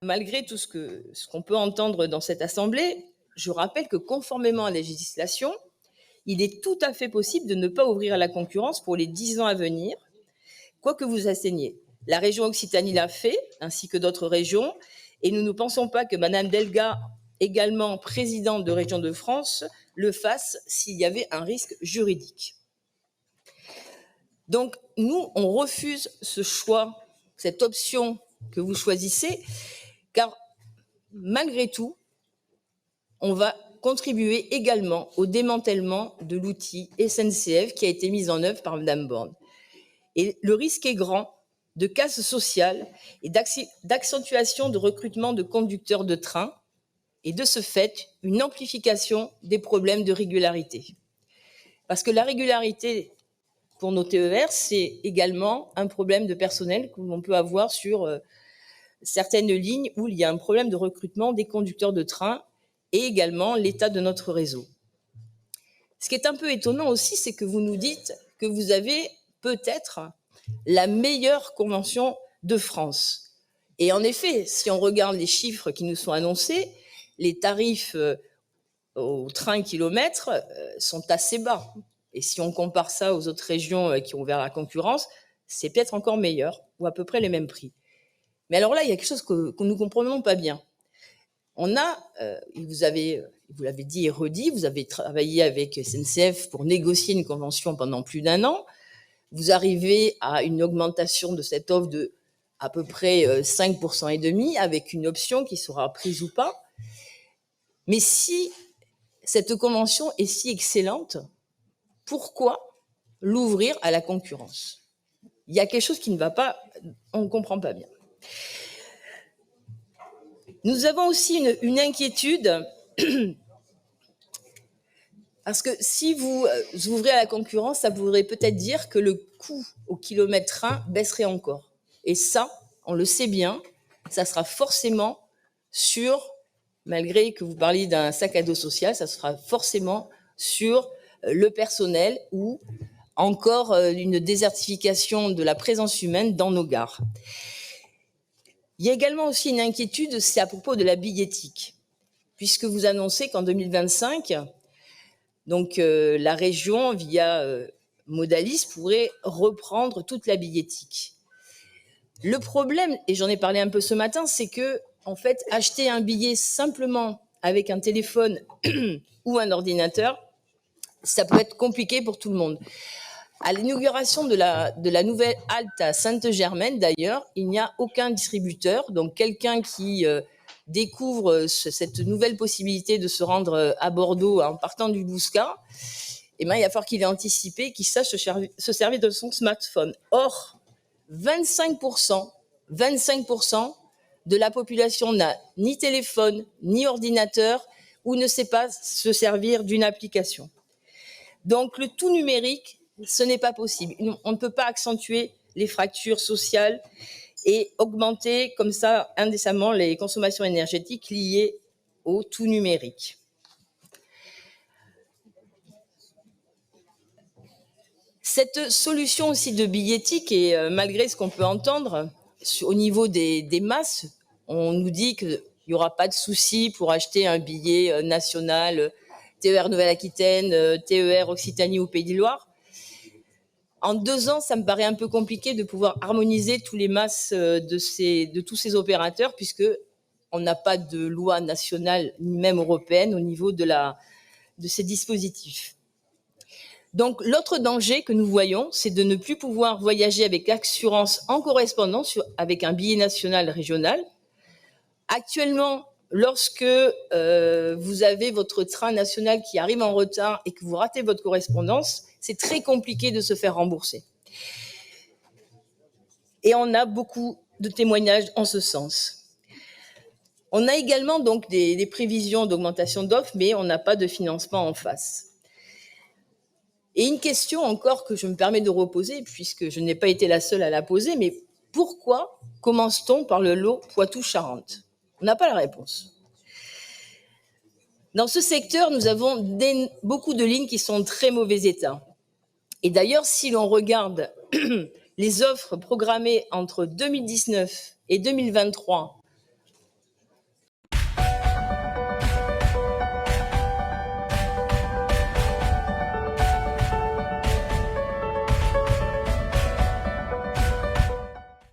malgré tout ce qu'on peut entendre dans cette assemblée, je rappelle que conformément à la législation, il est tout à fait possible de ne pas ouvrir à la concurrence pour les 10 ans à venir, quoi que vous assigniez. La région Occitanie l'a fait, ainsi que d'autres régions, et nous ne pensons pas que Madame Delga, également présidente de Région de France, le fasse s'il y avait un risque juridique. Donc, nous, on refuse ce choix, cette option que vous choisissez, car malgré tout, on va contribuer également au démantèlement de l'outil SNCF qui a été mis en œuvre par Madame Borne. Et le risque est grand de casse sociale et d'accentuation de recrutement de conducteurs de train, et de ce fait, une amplification des problèmes de régularité. Parce que la régularité pour nos TER, c'est également un problème de personnel que l'on peut avoir sur certaines lignes où il y a un problème de recrutement des conducteurs de train et également l'état de notre réseau. Ce qui est un peu étonnant aussi, c'est que vous nous dites que vous avez peut-être la meilleure convention de France. Et en effet, si on regarde les chiffres qui nous sont annoncés, les tarifs au train kilomètre sont assez bas. Et si on compare ça aux autres régions qui ont ouvert la concurrence, c'est peut-être encore meilleur, ou à peu près les mêmes prix. Mais alors là, il y a quelque chose que nous ne comprenons pas bien. On a, vous l'avez dit et redit, vous avez travaillé avec SNCF pour négocier une convention pendant plus d'1 an. Vous arrivez à une augmentation de cette offre de à peu près 5% et demi, avec une option qui sera prise ou pas. Mais si cette convention est si excellente, pourquoi l'ouvrir à la concurrence? Il y a quelque chose qui ne va pas, on ne comprend pas bien. Nous avons aussi une inquiétude, parce que si vous ouvrez à la concurrence, ça voudrait peut-être dire que le coût au kilomètre train baisserait encore. Et ça, on le sait bien, ça sera forcément sur, malgré que vous parliez d'un sac à dos social, ça sera forcément sur le personnel ou encore une désertification de la présence humaine dans nos gares. Il y a également aussi une inquiétude, c'est à propos de la billettique, puisque vous annoncez qu'en 2025, donc la région, via Modalis, pourrait reprendre toute la billettique. Le problème, et j'en ai parlé un peu ce matin, c'est que, en fait, acheter un billet simplement avec un téléphone ou un ordinateur, ça peut être compliqué pour tout le monde. À l'inauguration de la nouvelle halte à Sainte-Germaine, d'ailleurs, il n'y a aucun distributeur. Donc, quelqu'un qui découvre cette nouvelle possibilité de se rendre à Bordeaux en partant du Bouscat, eh ben, il va falloir qu'il ait anticipé, qu'il sache se servir de son smartphone. Or, 25% de la population n'a ni téléphone, ni ordinateur, ou ne sait pas se servir d'une application. Donc, le tout numérique, ce n'est pas possible. On ne peut pas accentuer les fractures sociales et augmenter comme ça indécemment les consommations énergétiques liées au tout numérique. Cette solution aussi de billettique, et malgré ce qu'on peut entendre au niveau des masses, on nous dit qu'il n'y aura pas de souci pour acheter un billet national, TER Nouvelle-Aquitaine, TER Occitanie ou Pays de Loire. En 2 ans, ça me paraît un peu compliqué de pouvoir harmoniser tous les masses de tous ces opérateurs, puisque on n'a pas de loi nationale ni même européenne au niveau de ces dispositifs. Donc, l'autre danger que nous voyons, c'est de ne plus pouvoir voyager avec assurance en correspondance avec un billet national régional. Actuellement, lorsque vous avez votre train national qui arrive en retard et que vous ratez votre correspondance, c'est très compliqué de se faire rembourser. Et on a beaucoup de témoignages en ce sens. On a également donc des prévisions d'augmentation d'offres, mais on n'a pas de financement en face. Et une question encore que je me permets de reposer, puisque je n'ai pas été la seule à la poser, mais pourquoi commence-t-on par le lot Poitou-Charentes? On n'a pas la réponse. Dans ce secteur, nous avons beaucoup de lignes qui sont en très mauvais état. Et d'ailleurs, si l'on regarde les offres programmées entre 2019 et 2023